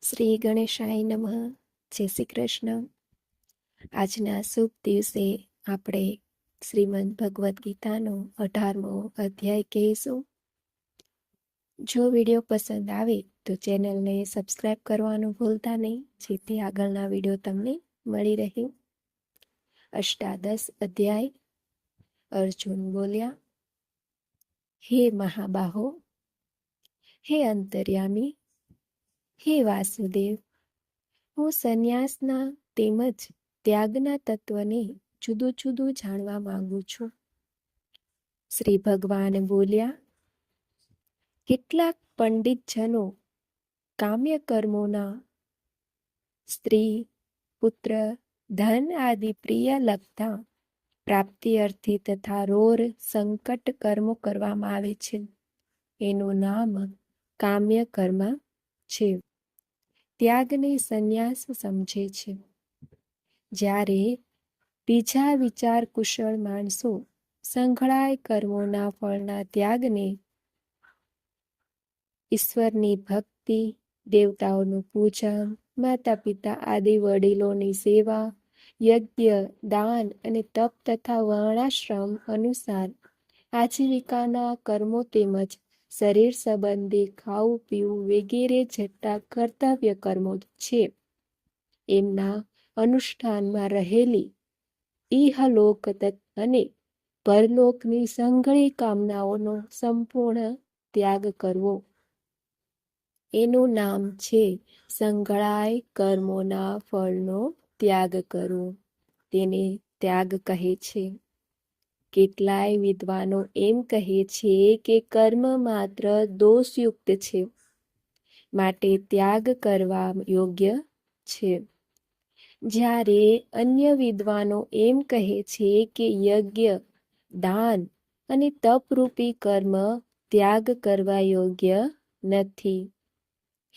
શ્રી ગણેશાય નમઃ. જય શ્રી કૃષ્ણ. આજના શુભ દિવસે આપણે શ્રીમદ ભગવદ્ ગીતાનો 18મો અધ્યાય કહીશું. જો વિડીયો પસંદ આવે તો ચેનલને સબસ્ક્રાઇબ કરવાનું ભૂલતા નહીં, જેથી આગળના વિડીયો તમને મળી રહે. અષ્ટાદશ અધ્યાય. અર્જુન બોલ્યા, હે મહાબાહો, હે અંતર્યામી, હે વાસુદેવ, હું સંન્યાસના તેમજ ત્યાગના તત્વને જુદું જુદું જાણવા માંગુ છું. શ્રી ભગવાન બોલ્યા, કેટલાક પંડિતજનો કામ્ય કર્મોના સ્ત્રી, પુત્ર, ધન આદિ પ્રિય લગતા પ્રાપ્તિ અર્થે તથા રોર સંકટ કર્મો કરવામાં આવે છે. એનું નામ કામ્ય કર્મ છે. ત્યાગને સંન્યાસ સમજે છે. જ્યારે બીજા વિચાર કુશળ માણસો સંઘળાય કર્મોના ફળના ત્યાગને ઈશ્વરની ભક્તિ, દેવતાઓનું પૂજન, માતા પિતા આદિ વડીલોની સેવા, યજ્ઞ, દાન અને તપ તથા વર્ણાશ્રમ અનુસાર આજીવિકાના કર્મો તેમજ શરીર સંબંધી ખાવું પીવું વગેરે જેટલા કર્તવ્ય કર્મો છે, એમના અનુષ્ઠાનમાં રહેલી ઇહલોક અને પરલોકની સંઘળી કામનાઓનો સંપૂર્ણ ત્યાગ કરવો, એનું નામ છે સંઘળાય કર્મોના ફળનો ત્યાગ કરવો. તેને ત્યાગ કહે છે. કેટલાય વિદ્વાનો એમ કહે છે કે કર્મ માત્ર દોષયુક્ત છે, માટે ત્યાગ કરવા યોગ્ય છે. જ્યારે અન્ય વિદ્વાનો એમ કહે છે કે યજ્ઞ, દાન અને તપરૂપી કર્મ ત્યાગ કરવા યોગ્ય નથી.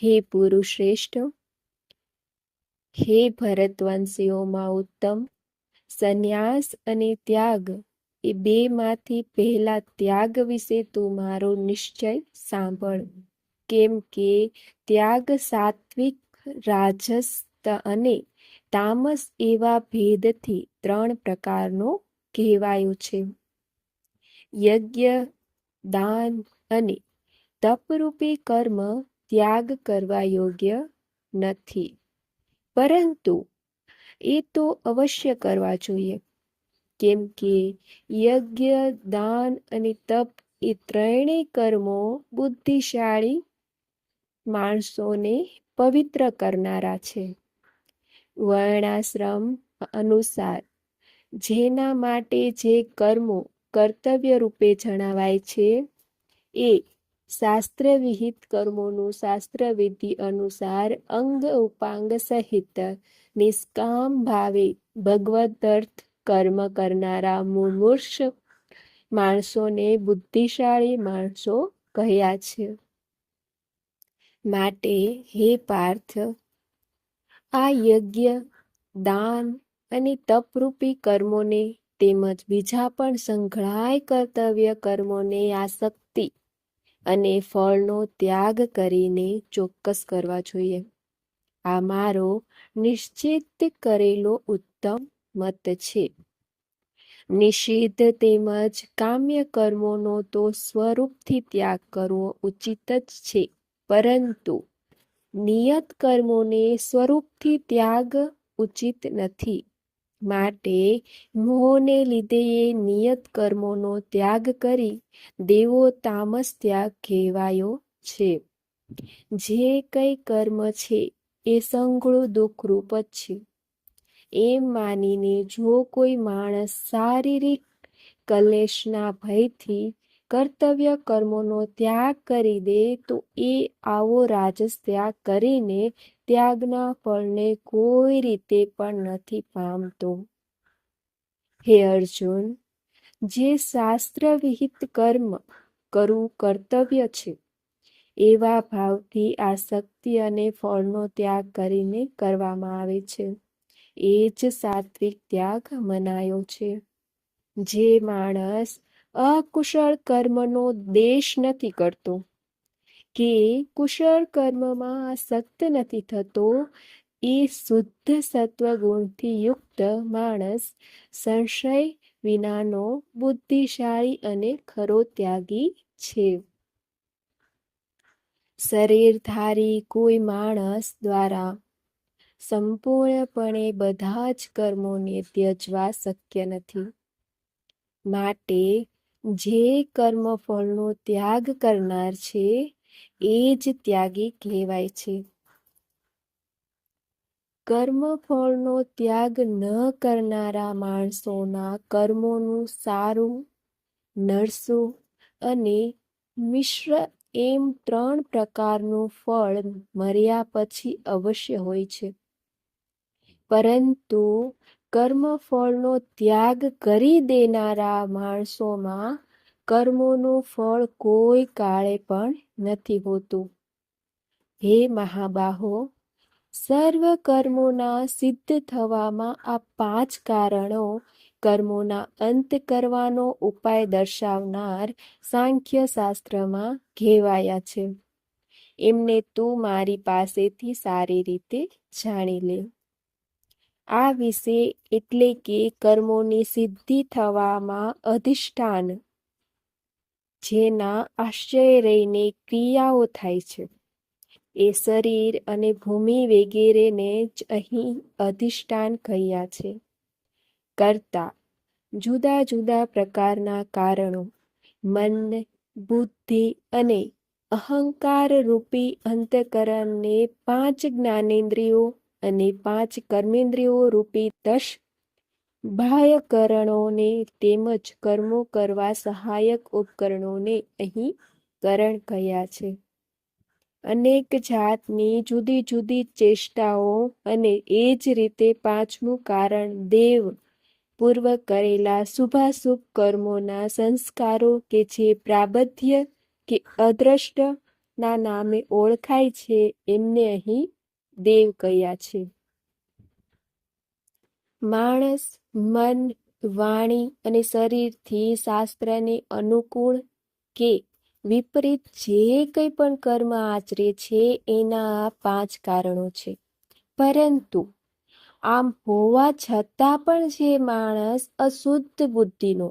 હે પુરુષશ્રેષ્ઠ, હે ભરતવંશીઓમાં ઉત્તમ, સંન્યાસ અને ત્યાગ એ બેમાંથી પહેલા ત્યાગ વિશે તું મારો નિશ્ચય સાંભળ. કેમ કે ત્યાગ સાત્વિક, રાજસ અને તામસ એવા ભેદથી 3 પ્રકારનો કહેવાયો છે. યજ્ઞ, દાન અને તપરૂપી કર્મ ત્યાગ કરવા યોગ્ય નથી, પરંતુ એ તો અવશ્ય કરવા જોઈએ. કેમ કે યજ્ઞ, દાન અને તપ એ ત્રણેય કર્મો બુદ્ધિશાળી માણસોને પવિત્ર કરનારા છે. વર્ણાશ્રમ અનુસાર જેના માટે જે કર્મો કર્તવ્ય રૂપે જણાવાય છે, એ શાસ્ત્ર વિહિત કર્મોનું શાસ્ત્રવિધિ અનુસાર અંગ ઉપાંગ સહિત નિષ્કામ ભાવે ભગવદર્થ કર્મ કરનારા મુમૂર્ષ માણસોને બુદ્ધિશાળી માણસો કહ્યા છે. માટે હે પાર્થ, આ યજ્ઞ, દાન અને તપરૂપી કર્મોને તેમજ બીજા પણ સંઘળાય કર્તવ્ય કર્મોને આસક્તિ અને ફળનો ત્યાગ કરીને ચોક્કસ કરવા જોઈએ. આ મારો નિશ્ચિત કરેલો ઉત્તમ મત છે. નિષિદ્ધ તેમજ કામ્ય કર્મોનો તો સ્વરૂપથી ત્યાગ કરવો ઉચિત જ છે, પરંતુ નિયત કર્મોને સ્વરૂપથી ત્યાગ ઉચિત નથી. માટે મોહને લીધે એ નિયત કર્મોનો ત્યાગ કરી દેવો તામસ ત્યાગ કહેવાયો છે. જે કંઈ કર્મ છે એ સંઘળું દુઃખરૂપ જ છે, એમ માનીને જો કોઈ માણસ શારીરિક કલેશના ભયથી કર્તવ્ય કર્મોનો ત્યાગ કરી દે તો એ આવો રાજસ ત્યાગ કરીને ત્યાગના ફળને કોઈ રીતે પણ નથી પામતો. હે અર્જુન, જે શાસ્ત્ર વિહિત કર્મ કરવું કર્તવ્ય છે, એવા ભાવથી આસક્તિ અને ફળનો ત્યાગ કરીને કરવામાં આવે છે, એ જ સાત્વિક ત્યાગ મનાયો છે. જે માણસ અકુશળ કર્મનો દેશ નથી કરતો, કે કુશળ કર્મમાં આસક્ત નથી થતો, એ શુદ્ધ સત્વગુણથી યુક્ત માણસ સંશય વિનાનો બુદ્ધિશાળી અને ખરો ત્યાગી છે. શરીરધારી કોઈ માણસ દ્વારા સંપૂર્ણપણે બધા જ કર્મોને ત્યજવા શક્ય નથી. માટે જે કર્મફળનો ત્યાગ કરનાર છે એ જ ત્યાગી કહેવાય છે. કર્મફળનો ત્યાગ ન કરનારા માણસોના કર્મોનું સારું, નરસું અને મિશ્ર એમ 3 પ્રકારનું ફળ મર્યા પછી અવશ્ય હોય છે. પરંતુ કર્મફળનો ત્યાગ કરી દેનારા માણસોમાં કર્મોનું ફળ કોઈ કાળે પણ નથી હોતું. હે મહાબાહો, સર્વ કર્મોના સિદ્ધ થવામાં આ 5 કારણો કર્મોના અંત કરવાનો ઉપાય દર્શાવનાર સાંખ્ય શાસ્ત્રમાં કહેવાયા છે. એમને તું મારી પાસેથી સારી રીતે જાણી લે. આ વિશે એટલે કે કર્મોની સિદ્ધિ થવામાં અધિષ્ઠાન, જેના આશ્રય રહીને ક્રિયાઓ થાય છે, એ શરીર અને ભૂમિ વગેરેને જ અહીં અધિષ્ઠાન કહ્યા છે. કરતા જુદા જુદા પ્રકારના કારણો મન, બુદ્ધિ અને અહંકાર રૂપી અંતઃકરણને 5 જ્ઞાનેન્દ્રિયો અને 5 કર્મેન્દ્રિયો રૂપી 10 બાહ્યકરણોને તેમજ કર્મો કરવા સહાયક ઉપકરણોને અહીં કરણ કહ્યા છે. અનેક જાતની જુદી જુદી ચેષ્ટાઓ અને એ જ રીતે 5મું કારણ દેવ પૂર્વ કરેલા શુભાશુભ કર્મોના સંસ્કારો કે જે પ્રારબ્ધ્ય કે અદ્રષ્ટ ના નામે ઓળખાય છે, એમને અહીં દેવ કહ્યા છે. માણસ મન, વાણી અને શરીરથી શાસ્ત્રને અનુકૂળ કે વિપરીત જે કંઈ પણ કર્મ આચરે છે એના 5 કારણો છે. પરંતુ આમ હોવા છતાં પણ જે માણસ અશુદ્ધ બુદ્ધિનો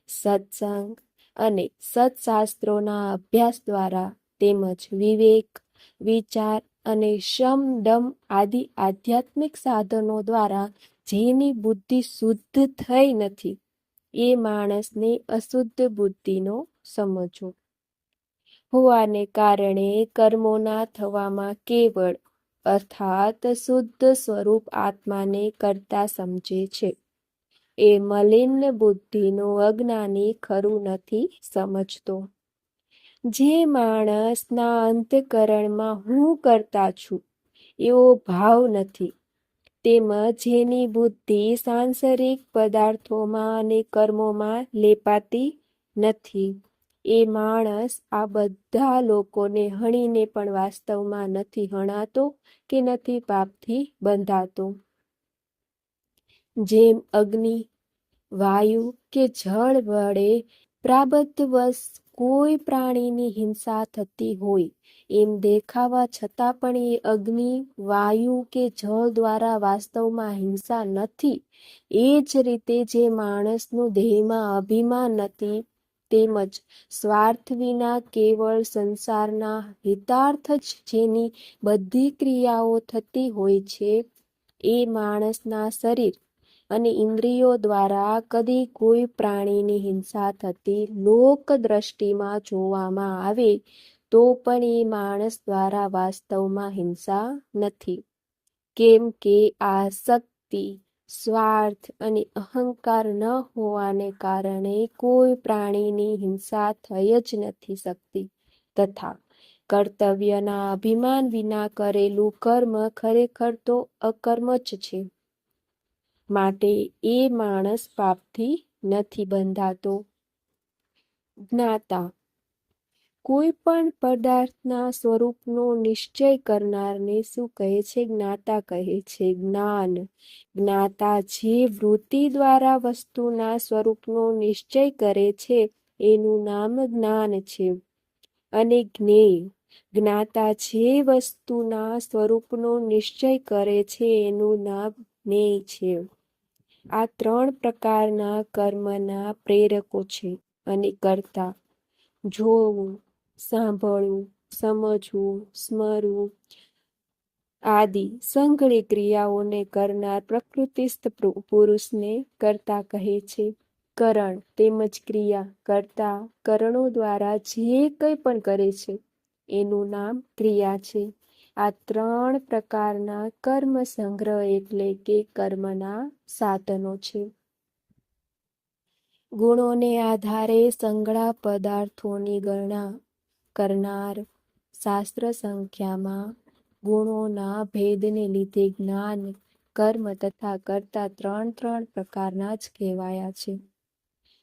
સત્સંગ અને સત્શાસ્ત્રોના અભ્યાસ દ્વારા તેમજ વિવેક, વિચાર અને શમ દમ આદિ આધ્યાત્મિક સાધનો દ્વારા જેની બુદ્ધિ શુદ્ધ થઈ નથી, એ માણસને અશુદ્ધ બુદ્ધિનો સમજો હોવાને કારણે કર્મોના થવામાં કેવળ અર્થાત શુદ્ધ સ્વરૂપ આત્માને કરતા સમજે છે. એ મલિન બુદ્ધિનો અજ્ઞાની ખરું નથી સમજતો. જે માણસના અંતઃકરણમાં હું કરતા છું એવો ભાવ નથી, તેમજ જેની બુદ્ધિ સાંસારિક પદાર્થોમાં અને કર્મોમાં લેપાતી નથી, એ માણસ આ બધા લોકોને હણીને પણ વાસ્તવમાં નથી હણાતો કે નથી પાપથી બંધાતો. જેમ અગ્નિ, વાયુ કે જળ વડે પ્રારબ્ધવશ કોઈ પ્રાણીની હિંસા થતી હોય એમ દેખાવા છતાં પણ એ અગ્નિ, વાયુ કે જળ દ્વારા વાસ્તવમાં હિંસા નથી. એ જ રીતે જે માણસનું દેહમાં અભિમાન નથી, તેમજ સ્વાર્થ વિના કેવળ સંસારના હિતાર્થ જ જેની બધી ક્રિયાઓ થતી હોય છે, એ માણસના શરીર અને ઇન્દ્રિયો દ્વારા કદી કોઈ પ્રાણીની હિંસા થતી લોક દ્રષ્ટિમાં જોવામાં આવે તો પણ એ માણસ દ્વારા વાસ્તવમાં હિંસા નથી. કેમ કે આ શક્તિ, સ્વાર્થ અને અહંકાર ન હોવાને કારણે કોઈ પ્રાણીની હિંસા થઈ જ નથી શકતી, તથા કર્તવ્યના અભિમાન વિના કરેલું કર્મ ખરેખર તો અકર્મ જ છે. માટે એ માણસ પાપથી નથી બંધાતો. જ્ઞાતા કોઈ પણ પદાર્થના સ્વરૂપનો નિશ્ચય કરનારને શું કહે છે? જ્ઞાતા કહે છે. જ્ઞાન જ્ઞાતા જે વૃત્તિ દ્વારા વસ્તુના સ્વરૂપનો નિશ્ચય કરે છે એનું નામ જ્ઞાન છે. અને જ્ઞેય જ્ઞાતા જે વસ્તુના સ્વરૂપનો નિશ્ચય કરે છે એનું નામ જ્ઞેય છે. આ 3 પ્રકારના કર્મના પ્રેરકો છે અને કર્તા. જોવું, સાંભળવું, સમજવું, સ્મરવું આદિ સંઘળી ક્રિયાઓને કરનાર પ્રકૃતિસ્થ પુરુષને કર્તા કહે છે. કરણ તેમજ ક્રિયા કરતા કરણો દ્વારા જે કંઈ પણ કરે છે એનું નામ ક્રિયા છે. આ 3 પ્રકારના કર્મ સંગ્રહ એટલે કે કર્મના સાધનો છે. ગુણોને આધારે સંગળા પદાર્થોની ગણના કરનાર શાસ્ત્ર સંખ્યામાં ગુણોના ભેદને લીધે જ્ઞાન, કર્મ તથા કર્તા 3 પ્રકારના જ કહેવાયા છે.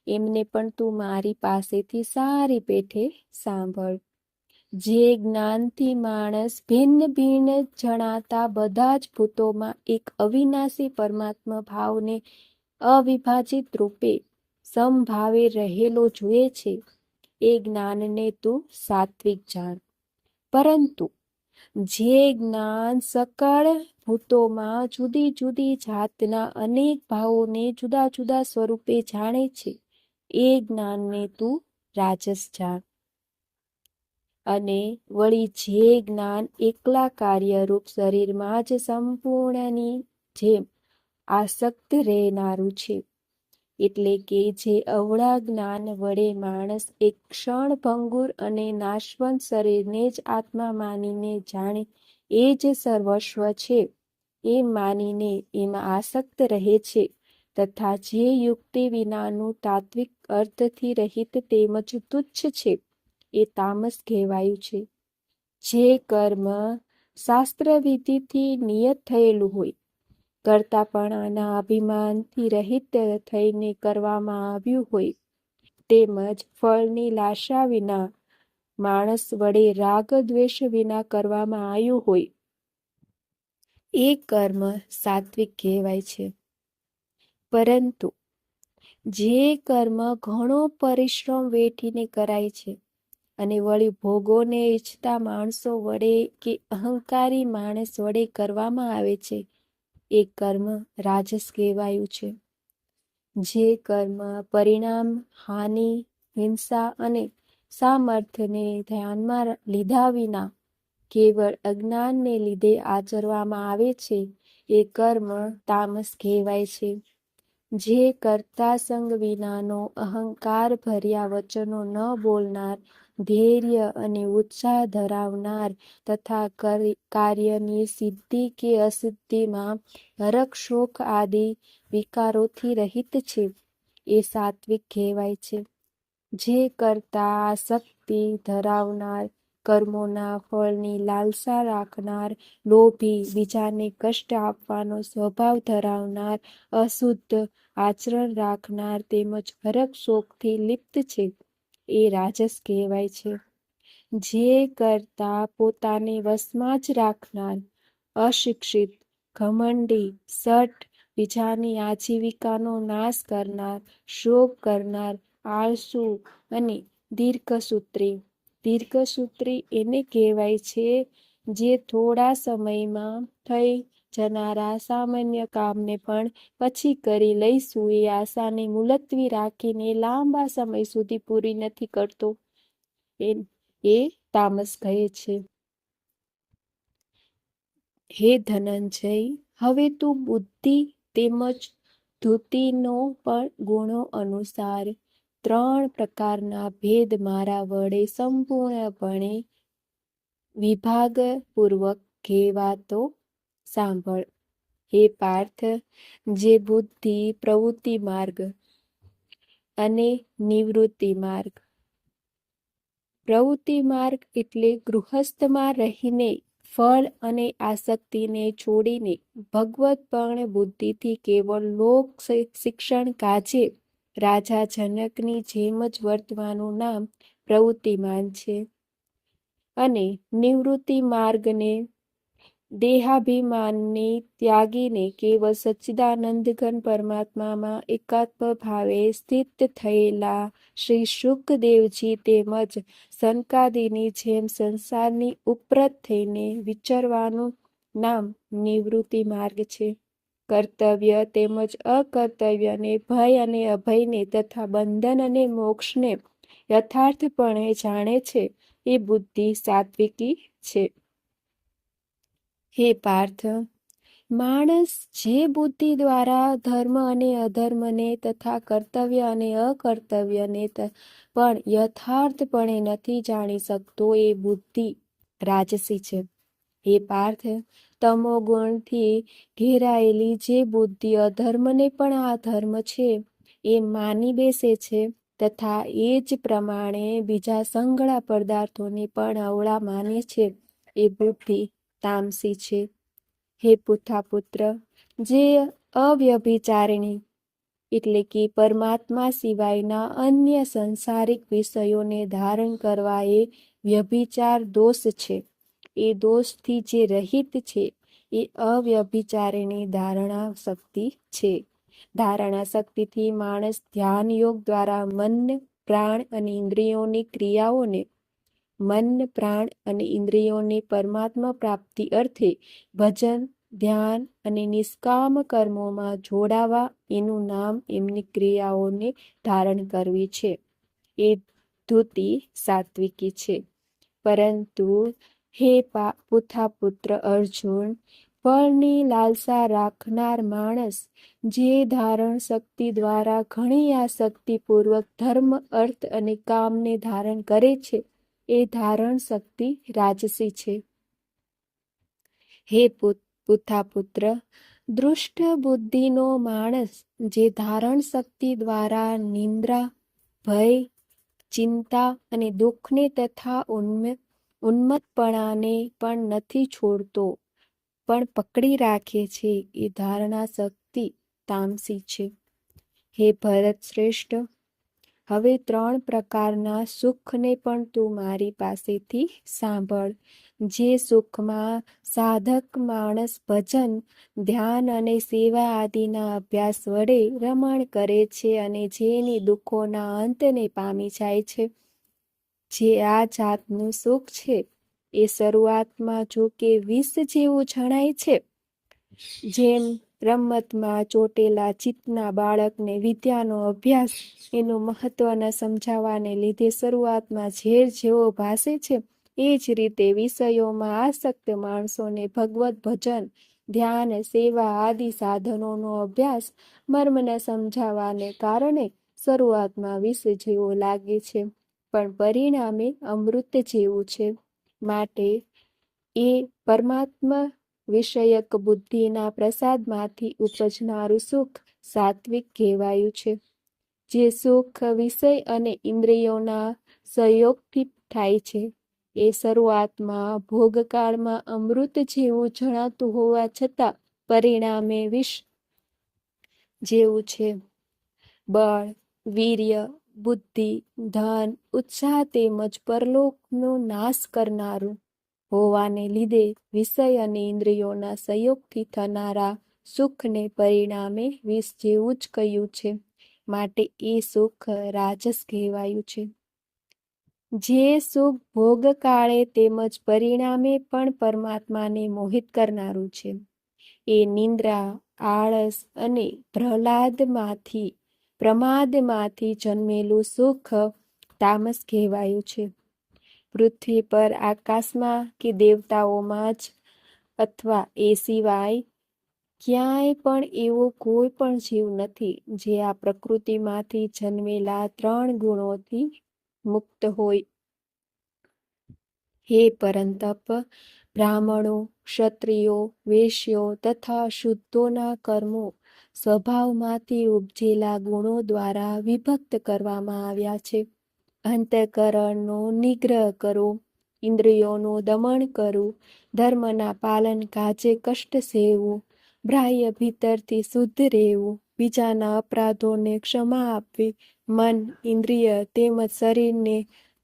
એમને પણ તું મારી પાસેથી સારી પેઠે સાંભળ. જે જ્ઞાનથી માણસ ભિન્ન ભિન્ન જણાતા બધા જ ભૂતોમાં એક અવિનાશી પરમાત્મા ભાવને અવિભાજિત રૂપે સમભાવે રહેલો જુએ છે એ જ્ઞાનને તું સાત્વિક જાણ. પરંતુ જે જ્ઞાન સકળ ભૂતોમાં જુદી જુદી જાતના અનેક ભાવોને જુદા જુદા સ્વરૂપે જાણે છે એ જ્ઞાનને તું રાજસ જાણ. અને વળી જે જ્ઞાન એકલા કાર્યરૂપ શરીરમાં જ સંપૂર્ણની જેમ આસક્ત રહેનારું છે, એટલે કે જે અવળા જ્ઞાન વડે માણસ એક ક્ષણ ભંગુર અને નાશવંત શરીરને જ આત્મા માનીને જાણે એ જ સર્વસ્વ છે એમ માનીને એમાં આસક્ત રહે છે, તથા જે યુક્તિ વિનાનું તાત્વિક અર્થથી રહિત તેમજ તુચ્છ છે એ તામસ કહેવાયું છે. જે કર્મ શાસ્ત્રવિધિથી નિયત થયેલું હોય, કર્તાપણાના અભિમાનથી રહિત થઈને કરવામાં આવ્યું હોય, તેમજ ફળની લાશા વિના માણસ વડે રાગ દ્વેષ વિના કરવામાં આવ્યું હોય, એ કર્મ સાત્વિક કહેવાય છે. પરંતુ જે કર્મ ઘણો પરિશ્રમ વેઠીને કરાય છે અને વળી ભોગોને ઈચ્છતા માણસો વડે કે અહંકારી માણસ વડે કરવામાં આવે છે એ કર્મ રાજસ કહેવાયું છે. જે કર્મ પરિણામ, હાનિ, હિંસા અને સામર્થ્યને ધ્યાનમાં લીધા વિના કેવળ અજ્ઞાનને લીધે આચરવામાં આવે છે એ કર્મ તામસ કહેવાય છે. જે કર્તા સંગ વિનાનો અહંકાર ભર્યા વચનો ન બોલનાર, ધૈર્ય અને ઉત્સાહ ધરાવનાર તથા કાર્યની સિદ્ધિ કે અસિદ્ધિમાં હરખ શોક આદિ વિકારોથી રહિત છે એ સાત્વિક કહેવાય છે. જે કરતા આસક્તિ ધરાવનાર, કર્મોના ફળની લાલસા રાખનાર, લોભી, બીજાને કષ્ટ આપવાનો સ્વભાવ ધરાવનાર, અશુદ્ધ આચરણ રાખનાર તેમજ હરખ શોકથી લિપ્ત છે એ રાજસ કહેવાય છે. જે કરતા પોતાને વશમાં જ રાખનાર, અશિક્ષિત, ઘમંડી, શઠ, બીજાની આજીવિકાનો નાશ કરનાર, શોક કરનાર, આળસુ અને દીર્ઘસૂત્રી એને કહેવાય છે જે થોડા સમયમાં થઈ જનારા સામાન્ય કામને પણ પછી કરી લઈશું એ આશાને મુલતવી રાખીને લાંબા સમય સુધી પૂરી નથી કરતો એ તામસ કહે છે. હે ધનંજય, હવે તું બુદ્ધિ તેમજ ધૃતિનો પણ ગુણો અનુસાર 3 પ્રકારના ભેદ મારા વડે સંપૂર્ણપણે વિભાગપૂર્વક કહેવાતો સાંભળ. હે પાર્થ, જે બુદ્ધિ પ્રવૃત્તિ માર્ગ અને નિવૃત્તિ માર્ગ. પ્રવૃત્તિ માર્ગ એટલે ગૃહસ્થમાં રહીને ફળ અને આસક્તિને છોડીને ભગવતપર્ણ બુદ્ધિથી કેવળ લોક શિક્ષણ કાજે રાજા જનકની જેમ જ વર્તવાનું નામ પ્રવૃત્તિમાન છે. અને નિવૃત્તિ માર્ગને દેહાભિમાનને ત્યાગીને કેવળ સચ્ચિદાનંદઘન પરમાત્મામાં એકાત્મ ભાવે સ્થિત થયેલા શ્રી શુકદેવજી તેમજ સનકાદિની જેમ સંસારની ઉપરત થઈને વિચરવાનું નામ નિવૃત્તિ માર્ગ છે. કર્તવ્ય તેમજ અકર્તવ્યને, ભય અને અભયને તથા બંધન અને મોક્ષને યથાર્થપણે જાણે છે એ બુદ્ધિ સાત્વિકી છે. હે પાર્થ, માણસ જે બુદ્ધિ દ્વારા ધર્મ અને અધર્મને તથા કર્તવ્ય અને અકર્તવ્યને પણ યથાર્થપણે નથી જાણી શકતો એ બુદ્ધિ રાજસી છે. હે પાર્થ, તમો ગુણથી ઘેરાયેલી જે બુદ્ધિ અધર્મને પણ આ ધર્મ છે એ માની બેસે છે તથા એ જ પ્રમાણે બીજા સંગળા પદાર્થોને પણ અવળા માને છે એ બુદ્ધિ તામસી છે. હે પુથાપુત્ર, જે અવ્યભિચારિણી એટલે કે પરમાત્મા સિવાયના અન્ય સંસારિક વિષયોને ધારણ કરવા એ વ્યભિચાર દોષ છે. એ દોષથી જે રહિત છે એ અવ્યભિચારિણી ધારણા શક્તિ છે. ધારણા શક્તિથી માણસ ધ્યાન યોગ દ્વારા મન, પ્રાણ અને ઇન્દ્રિયોની ક્રિયાઓને પરમાત્મા પ્રાપ્તિ અર્થે ભજન, ધ્યાન અને નિષ્કામ કર્મોમાં જોડાવા એનું નામ એમની ક્રિયાઓને ધારણ કરવી છે. એ ધૂતિ સાત્વિકી છે. પરંતુ હે પુથાપુત્ર અર્જુન, ફળની લાલસા રાખનાર માણસ જે ધારણ શક્તિ દ્વારા ઘણી આસક્તિપૂર્વક ધર્મ, અર્થ અને કામને ધારણ કરે છે એ ધારણ શક્તિ રાજસી છે. હે પુથાપુત્ર, દુષ્ટ બુદ્ધિનો માણસ જે ધારણ શક્તિ દ્વારા નિંદ્રા, ભય, ચિંતા અને દુઃખને તથા ઉન્મત્તપણાને પણ નથી છોડતો પણ પકડી રાખે છે એ ધારણા શક્તિ તામસી છે. હે ભરત શ્રેષ્ઠ, હવે 3 પ્રકારના સુખને પણ તું મારી પાસેથી સાંભળ. જે સુખમાં સાધક માણસ ભજન, ધ્યાન અને સેવા આદિના અભ્યાસ વડે રમણ કરે છે અને જેની દુઃખોના અંતને પામી જાય છે, જે આ જાતનું સુખ છે એ શરૂઆતમાં જો કે વિષ જેવું જણાય છે. જેમ રમતમાં ચોટેલા ચિત્તના બાળકને વિદ્યાનો અભ્યાસ એનું મહત્વ ન સમજાવવાને લીધે શરૂઆતમાં ઝેર જેવો ભાસે છે, એ જ રીતે વિષયોમાં આસક્ત માણસોને ભગવત ભજન, ધ્યાન, સેવા આદિ સાધનોનો અભ્યાસ મર્મ ન સમજાવવાને કારણે શરૂઆતમાં વિષ જેવો લાગે છે પણ પરિણામે અમૃત જેવું છે. માટે એ પરમાત્મા વિષયક બુદ્ધિના પ્રસાદમાંથી ઉપજનારું સુખ સાત્વિક કહેવાયું છે. જે સુખ વિષય અને ઇન્દ્રિયોના સહયોગથી થાય છે એ શરૂઆતમાં ભોગકાળમાં અમૃત જેવું જણાતું હોવા છતાં પરિણામે વિષ જેવું છે. બળ, વીર્ય, બુદ્ધિ, ધન, ઉત્સાહ તેમજ પરલોકનો નાશ કરનારું હોવાને લીધે વિષય અને ઇન્દ્રિયોના સંયોગથી થનારા સુખને પરિણામે વિષ જેવું જ કહ્યું છે. માટે એ સુખ રાજસ કહેવાયું છે. જે સુખ ભોગકાળે તેમજ પરિણામે પણ પરમાત્માને મોહિત કરનારું છે એ નિંદ્રા, આળસ અને પ્રમાદમાંથી જન્મેલું સુખ તામસ કહેવાયું છે. પૃથ્વી પર, આકાશમાં કે દેવતાઓમાં જ અથવા એ સિવાય ક્યાંય પણ એવો કોઈ પણ જીવ નથી જે આ પ્રકૃતિમાંથી જન્મેલા 3 ગુણોથી મુક્ત હોય. હે પરંતપ, બ્રાહ્મણો, ક્ષત્રિયો, વૈશ્યો તથા શુદ્ધોના કર્મો સ્વભાવમાંથી ઉપજેલા ગુણો દ્વારા વિભક્ત કરવામાં આવ્યા છે. અંતઃકરણનો નિગ્રહ કરો, ઇન્દ્રિયોનું દમન કરવું, ધર્મના પાલન કાજે કષ્ટ સહેવું, બાહ્ય ભીતરથી શુદ્ધ રહેવું, બીજાના અપરાધોને ક્ષમા આપવી, મન, ઇન્દ્રિય તેમજ શરીરને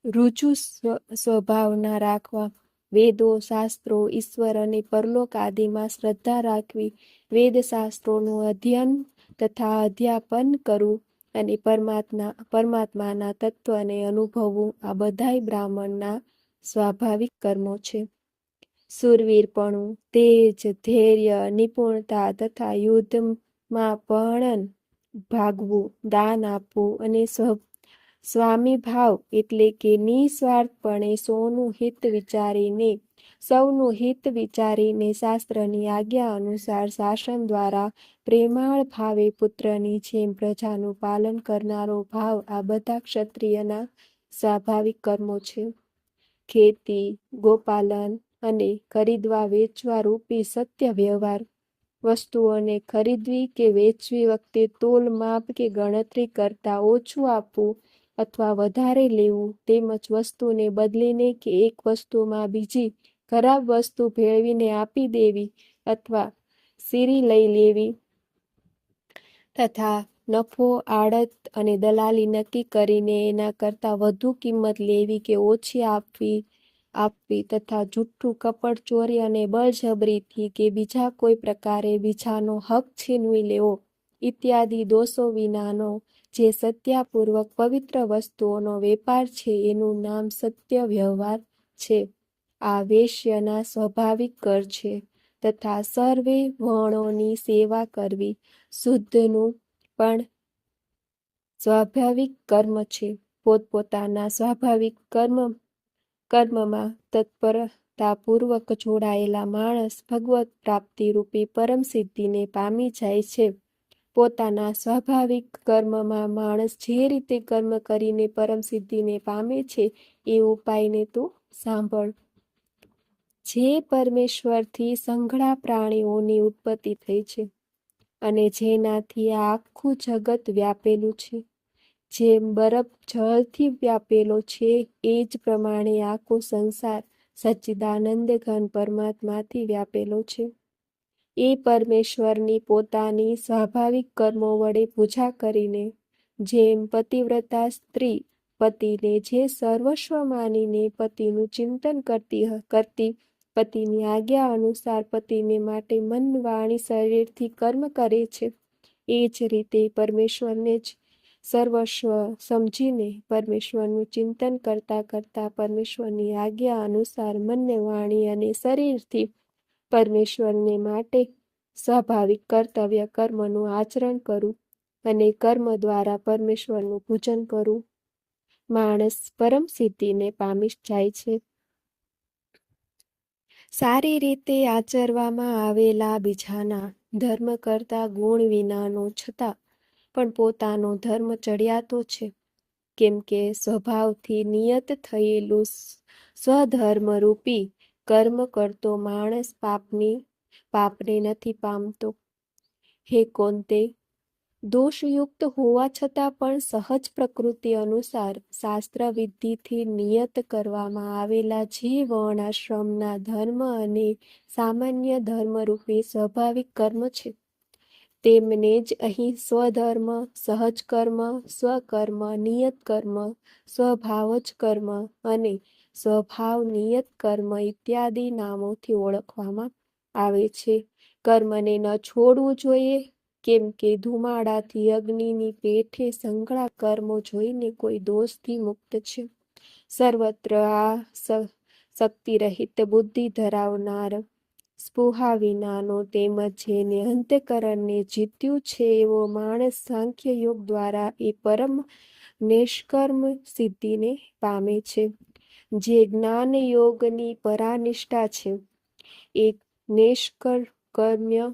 ઋજુ સ્વભાવના રાખવા, વેદો, શાસ્ત્રો, ઈશ્વર અને પરલોક આદિમાં શ્રદ્ધા રાખવી, વેદશાસ્ત્રોનું અધ્યયન તથા અધ્યાપન કરવું અને પરમાત્માના તત્વને અનુભવવું આ બધાય બ્રાહ્મણના સ્વાભાવિક કર્મો છે. શૂરવીરપણું, તેજ, ધૈર્ય, નિપુણતા તથા યુદ્ધમાં પણ ભાગવું, દાન આપવું અને સ્વામીભાવ એટલે કે નિસ્વાર્થપણે સૌનું હિત વિચારીને શાસ્ત્રની આજ્ઞા અનુસાર શાસન દ્વારા પ્રેમાળ ભાવે પુત્રની જેમ પ્રજાનું પાલન કરનારો ભાવ આ બધા ક્ષત્રિયના સ્વાભાવિક કર્મો છે. ખેતી, ગોપાલન અને ખરીદવા વેચવા રૂપી સત્ય વ્યવહાર, વસ્તુઓને ખરીદવી કે વેચવી વખતે તોલ, માપ કે ગણતરી કરતાં ઓછું આપવું અથવા વધારે લેવું, તેમજ વસ્તુને બદલીને કે એક વસ્તુમાં બીજી ખરાબ વસ્તુ ભેળવીને આપી દેવી અથવા સીરી લઈ લેવી તથા નફો, આડત અને દલાલી નક્કી કરીને એના કરતાં વધુ કિંમત લેવી કે ઓછી આપવી તથા જૂઠ્ઠું, કપટ, ચોરી અને બળજબરીથી કે બીજા કોઈ પ્રકારે બીજાનો હક છીનવી લેવો ઇત્યાદિ દોષો વિનાનો જે સત્યાપૂર્વક પવિત્ર વસ્તુઓનો વેપાર છે એનું નામ સત્ય વ્યવહાર છે. આ વૈશ્યના સ્વાભાવિક કર છે તથા સર્વે વર્ણોની સેવા કરવી શુદ્ધનું પણ સ્વાભાવિક કર્મ છે. પોતપોતાના સ્વાભાવિક કર્મમાં તત્પરતાપૂર્વક જોડાયેલા માણસ ભગવત પ્રાપ્તિ રૂપી પરમ સિદ્ધિને પામી જાય છે. પોતાના સ્વાભાવિક કર્મમાં માણસ જે રીતે કર્મ કરીને પરમ સિદ્ધિને પામે છે એ ઉપાયને તું સાંભળ. જે પરમેશ્વરથી સંઘળા પ્રાણીઓની ઉત્પત્તિ થઈ છે અને જેનાથી આ આખું જગત વ્યાપેલું છે, જેમ બરફ જળથી વ્યાપેલો છે એ જ પ્રમાણે આખો સંસાર સચ્ચિદાનંદ ઘન પરમાત્માથી વ્યાપેલો છે. એ પરમેશ્વરની પોતાની સ્વાભાવિક કર્મો વડે પૂજા કરીને જેમ પતિવ્રતા સ્ત્રી પતિને જે સર્વસ્વ માનીને પતિનું ચિંતન કરતી પતિની આજ્ઞા અનુસાર પતિને માટે મન, વાણી, શરીરથી કર્મ કરે છે, એ જ રીતે પરમેશ્વરને જ સર્વસ્વ સમજીને પરમેશ્વરનું ચિંતન કરતા પરમેશ્વરની આજ્ઞા અનુસાર મન, વાણી અને શરીરથી પરમેશ્વરને માટે સ્વાભાવિક કર્તવ્ય કર્મનું આચરણ કરવું અને કર્મ દ્વારા પરમેશ્વરનું પૂજન કરવું, માણસ પરમ સિદ્ધિને પામી જાય છે. સારી રીતે આચરવામાં આવેલા બીજાના ધર્મ કરતા ગુણ વિનાનો છતાં પણ પોતાનો ધર્મ ચડિયાતો છે, કેમ કે સ્વભાવથી નિયત થયેલું સ્વધર્મરૂપી કર્મ કરતો માણસ પાપને નથી પામતો. હે કોંતે, દોષયુક્ત હોવા છતાં પણ સહજ પ્રકૃતિ અનુસાર શાસ્ત્ર વિધિથી નિયત કરવામાં આવેલા જે વર્ણાશ્રમના ધર્મ અને સામાન્ય ધર્મરૂપી સ્વાભાવિક કર્મ છે, તેમને જ અહીં સ્વધર્મ, સહજ કર્મ, સ્વકર્મ, નિયત કર્મ, સ્વભાવજ કર્મ અને સ્વભાવ નિયત કર્મ ઇત્યાદિ નામોથી ઓળખવામાં આવે છે. કર્મને ન છોડવું જોઈએ, કેમ કે ધુમાડાથી અગ્નિની પેઠે સંઘળા કર્મો જોઈને કોઈ દોષથી મુક્ત છે. સર્વત્ર આ શક્તિરહિત બુદ્ધિ ધરાવનાર, સ્પૃહા વિનાનો તેમજ જેને અંતઃકરણને જીત્યું છે એવો માણસ સાંખ્ય યોગ દ્વારા એ પરમ નિષ્કર્મ સિદ્ધિને પામે છે, જે જ્ઞાન યોગની પરાનિષ્ઠા છે. એક નિષ્કર્મ્ય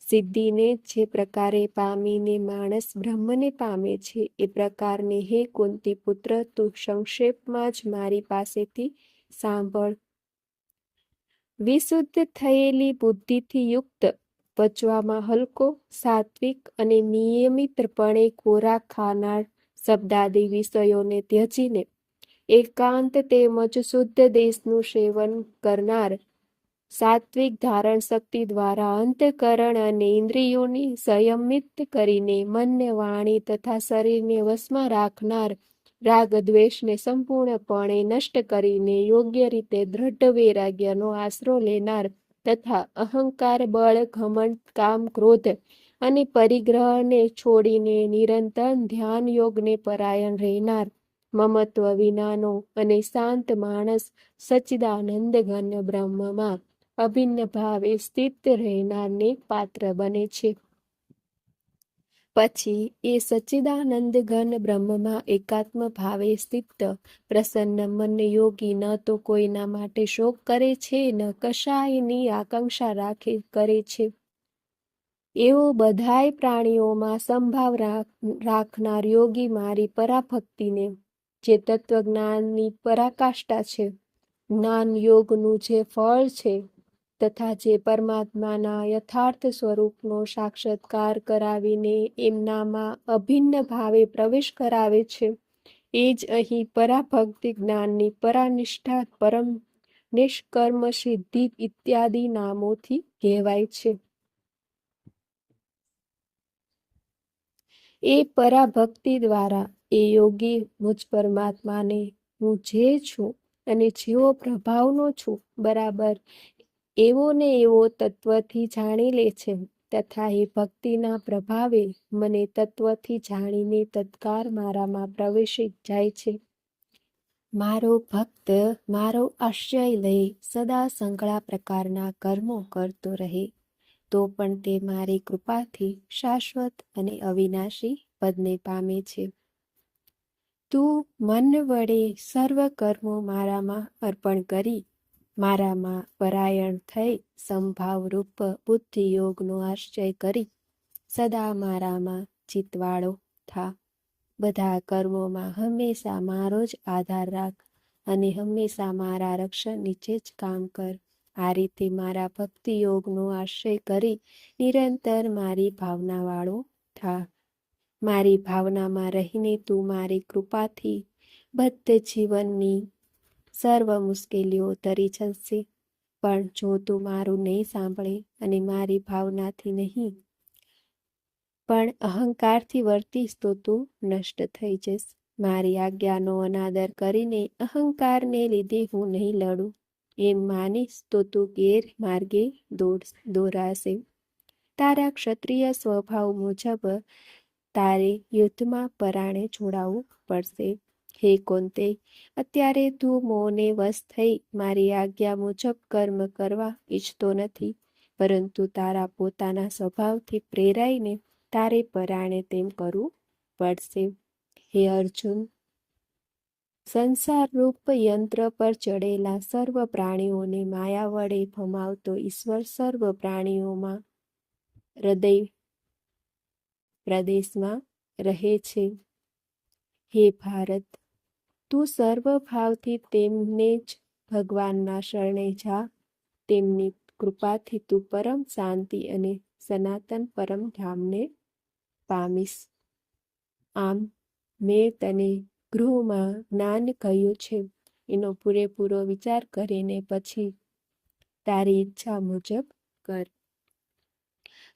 સિદ્ધિને જે પ્રકારે પામીને માણસ બ્રહ્મને પામે છે એ પ્રકારને હે કુંતી પુત્ર, તું સંક્ષેપમાં જ મારી પાસેથી સાંભળ. વિશુદ્ધ થયેલી બુદ્ધિથી યુક્ત, પચવામાં હલકો, સાત્વિક અને નિયમિતપણે ખોરાક ખાનાર, શબ્દાદિ વિષયોને ત્યજીને એકાંત તેમજ શુદ્ધ દેશનું સેવન કરનાર, સાત્વિક ધારણ શક્તિ દ્વારા અંતઃકરણ અને ઇન્દ્રિયોની સંયમિત કરીને મન, વાણી તથા શરીરને વશમાં રાખનાર, રાગ દ્વેષને સંપૂર્ણપણે નષ્ટ કરીને યોગ્ય રીતે દ્રઢ વૈરાગ્યનો આશરો લેનાર તથા અહંકાર, બળ, ઘમંડ, કામ, ક્રોધ અને પરિગ્રહને છોડીને નિરંતર ધ્યાન યોગને પરાયણ રહેનાર મમત્વ વિનાનો અને શાંત માણસ સચ્ચિદાનંદ ઘન બ્રહ્મમાં અભિન્ન ભાવે સ્થિત રહેનારને પાત્ર બને છે. પછી એ સચ્ચિદાનંદ ઘન બ્રહ્મમાં એકાત્મ ભાવે સ્થિત પ્રસન્ન મન યોગી ન તો કોઈના માટે શોક કરે છે, ન કશાયની આકાંક્ષા કરે છે. એવો બધાય પ્રાણીઓમાં સંભાવ રાખનાર યોગી મારી પરાભક્તિને, જે તત્વજ્ઞાનની પરાકાષ્ઠા છે, જ્ઞાન યોગનું જે ફળ છે, તથા જે પરમાત્માના યથાર્થ સ્વરૂપનો સાક્ષાત્કાર કરાવીને એમનામાં અભિન્ન ભાવે પ્રવેશ કરાવે છે, એ જ અહીં પરાભક્તિ જ્ઞાનની પરાનિષ્ઠા, પરમ નિષ્કર્મ સિદ્ધિ ઇત્યાદિ નામોથી કહેવાય છે. એ પરાભક્તિ દ્વારા એ યોગી મુજ પરમાત્માને હું જે છું અને જેવો પ્રભાવનો છું બરાબર એવો ને એવો તત્વથી જાણી લે છે, તથા એ ભક્તિના પ્રભાવે મને તત્વથી જાણીને તત્કાર મારામાં પ્રવેશી જાય છે. મારો ભક્ત મારો આશ્રય લઈ સદા સંકળા પ્રકારના કર્મો કરતો રહે તો પણ તે મારી કૃપાથી શાશ્વત અને અવિનાશી પદને પામે છે. તું મન વડે સર્વ કર્મો મારામાં અર્પણ કરી મારામાં પરાયણ થઈ સંભાવરૂપ બુદ્ધિ યોગનો આશ્રય કરી સદા મારામાં ચિત્તવાળો થા. બધા કર્મોમાં હંમેશા મારો જ આધાર રાખ અને હંમેશા મારા રક્ષણ નીચે જ કામ કર. આ રીતે મારા ભક્તિ યોગનો આશ્રય કરી નિરંતર મારી ભાવનાવાળો થા. મારી ભાવનામાં રહીને તું મારી કૃપાથી બદ્ધ જીવનની સર્વ મુશ્કેલીઓ તરી જશે. પણ જો તું મારું નહીં સાંભળે અને મારી ભાવનાથી નહીં પણ અહંકારથી વર્તીશ તો તું નષ્ટ થઈ જઈશ. મારી આજ્ઞાનો અનાદર કરીને અહંકારને લીધે હું નહીં લડું એમ માનીશ તો તું ગેરમાર્ગે દોરાશે. તારા ક્ષત્રિય સ્વભાવ મુજબ તારે યુદ્ધમાં પરાણે જોડાવું પડશે. હે કૌંતેય, અત્યારે તું મોહને વશ થઈ મારી આજ્ઞા મુજબ કર્મ કરવા ઈચ્છતો નથી, પરંતુ તારા પોતાના સ્વભાવથી પ્રેરાઈને તારે પરાણે તેમ કરવું પડશે. હે અર્જુન, સંસારરૂપ યંત્ર પર ચડેલા સર્વ પ્રાણીઓને માયા વડે ભમાવતો ઈશ્વર સર્વ પ્રાણીઓમાં હૃદય પ્રદેશમાં રહે છે. હે ભારત, તું સર્વ ભાવથી તેમને જ ભગવાનના શરણે જા. તેમની કૃપાથી તું પરમ શાંતિ અને સનાતન પરમ ધામને પામીશ. આમ મેં તને ગૃહમાં જ્ઞાન કહ્યું છે, એનો પૂરેપૂરો વિચાર કરીને પછી તારી ઈચ્છા મુજબ કર.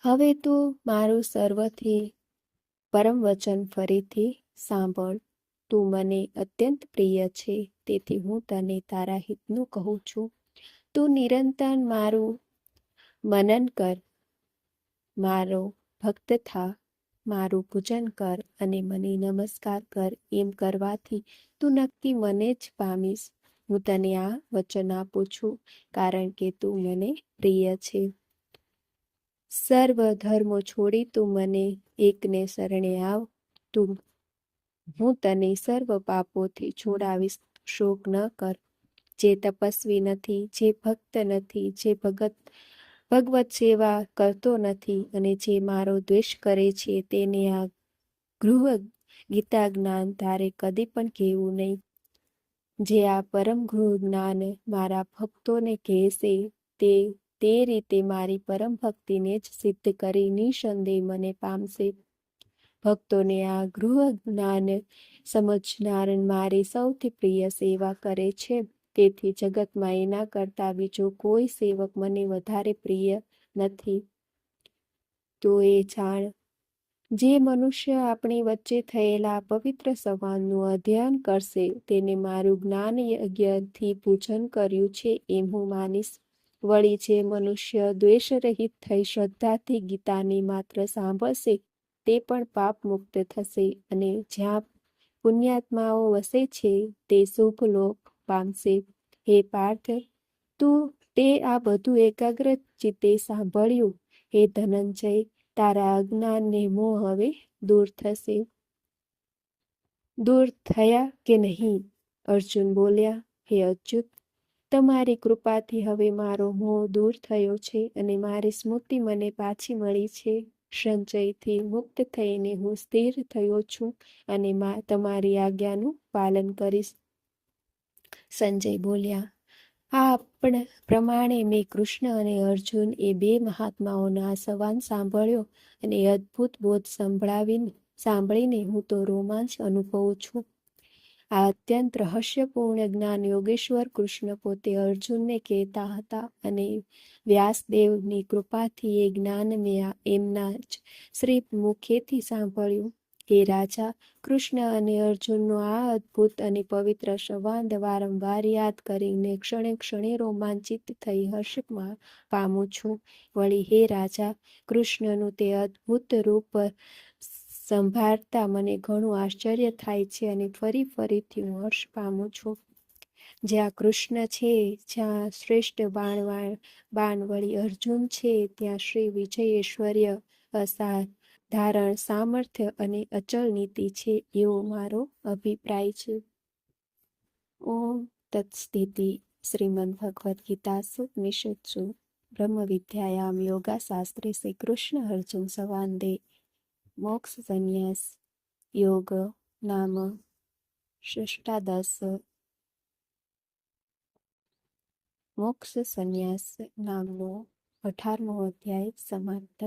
હવે તું મારું સર્વથી પરમ વચન ફરીથી સાંભળ. તું મને અત્યંત પ્રિય છે, તેથી હું તને તારા હિતનું કહું છું. તું નિરંતર મારું મનન કર, મારો ભક્ત થા, મારું પૂજન કર અને મને નમસ્કાર કર. એમ કરવાથી તું નક્કી મને જ પામીશ. હું તને આ વચન આપું છું, કારણ કે તું મને પ્રિય છે. સર્વ ધર્મો છોડી તું મને એકને શરણે આવ. હું તને સર્વ પાપોથી છોડાવીશ. શોક ન કર. જે તપસ્વી નથી, જે ભક્ત નથી, જે ભગવત સેવા કરતો નથી અને જે મારો દ્વેષ કરે છે, તેને આ ગૃહ ગીતા જ્ઞાન તારે કદી પણ કહેવું નહીં. જે આ પરમ ગૃહ જ્ઞાન મારા ભક્તોને કહેશે તે રીતે મારી પરમ ભક્તિને જ સિદ્ધ કરી નિસંદેહ મને પામશે. ભક્તોને આ ગૃહ જ્ઞાન સમજનાર મારી સૌથી પ્રિય સેવા કરે છે. તેથી જગતમાં એના કરતાં બીજો કોઈ સેવક મને વધારે પ્રિય નથી. તો એ જાણ, જે મનુષ્ય આપણી વચ્ચે થયેલા પવિત્ર સંવાદનું અધ્યયન કરશે તેને મારું જ્ઞાન યજ્ઞથી પૂજન કર્યું છે એમ હું માનીશ. વળી જે મનુષ્ય દ્વેષરહિત થઈ શ્રદ્ધાથી ગીતાની માત્ર સાંભળશે તે પણ પાપ મુક્ત થશે અને જ્યાં પુણ્યાત્માઓ વસે છે તે શુભ લોક પામશે. હે પાર્થ, તું તે આ બધું એકાગ્ર ચિત્તે સાંભળ્યું. હે ધનંજય, તારા અજ્ઞાન ને મોહ હવે દૂર થશે. દૂર થયા કે નહીં? અર્જુન બોલ્યા, હે અચ્યુત, તમારી કૃપાથી હવે મારો મોહ દૂર થયો છે અને મારી સ્મૃતિ મને પાછી મળી છે. સંચયથી મુક્ત થઈને હું સ્થિર થયો છું અને તમારી આજ્ઞાનું પાલન કરીશ. સંજય બોલ્યા, આ પ્રમાણે મેં કૃષ્ણ અને અર્જુન એ બે મહાત્માઓના સંવાદ સાંભળ્યો અને અદ્ભુત બોધ સાંભળીને હું તો રોમાંચ અનુભવું છું. આ અત્યંત રહસ્યપૂર્ણ જ્ઞાન યોગેશ્વર કૃષ્ણ પોતે અર્જુનને કહેતા હતા અને વ્યાસદેવની કૃપાથી એ જ્ઞાન મેં એમના જ શ્રી મુખેથી સાંભળ્યું. હે રાજા, કૃષ્ણ અને અર્જુનનો આ અદ્ભુત અને પવિત્ર સંવાદ વારંવાર યાદ કરીને ક્ષણે ક્ષણે રોમાંચિત થઈ હર્ષ પામું છું. વળી હે રાજા, કૃષ્ણનું તે અદ્ભુત રૂપ સંભાળતા મને ઘણું આશ્ચર્ય થાય છે અને ફરીથી હું હર્ષ પામું છું. જ્યાં કૃષ્ણ છે, જ્યાં શ્રેષ્ઠ બાણ વળી અર્જુન છે, ત્યાં શ્રી વિજયેશ્વર્ય, અસાધારણ સામર્થ્ય અને અચલ નીતિ છે એવો મારો અભિપ્રાય છે. ઓમ તત્સ્થિતિ. શ્રીમદ ભગવદ્ ગીતા સુપનિષત્સુ બ્રહ્મ વિદ્યાયામ યોગાશાસ્ત્રે શ્રી કૃષ્ણ અર્જુન સંવાદે મોક્ષ સંન્યાસ યોગ નામ ષષ્ટાદશ. મોક્ષ સંન્યાસ નામનો 18મો અધ્યાય સમાપ્ત.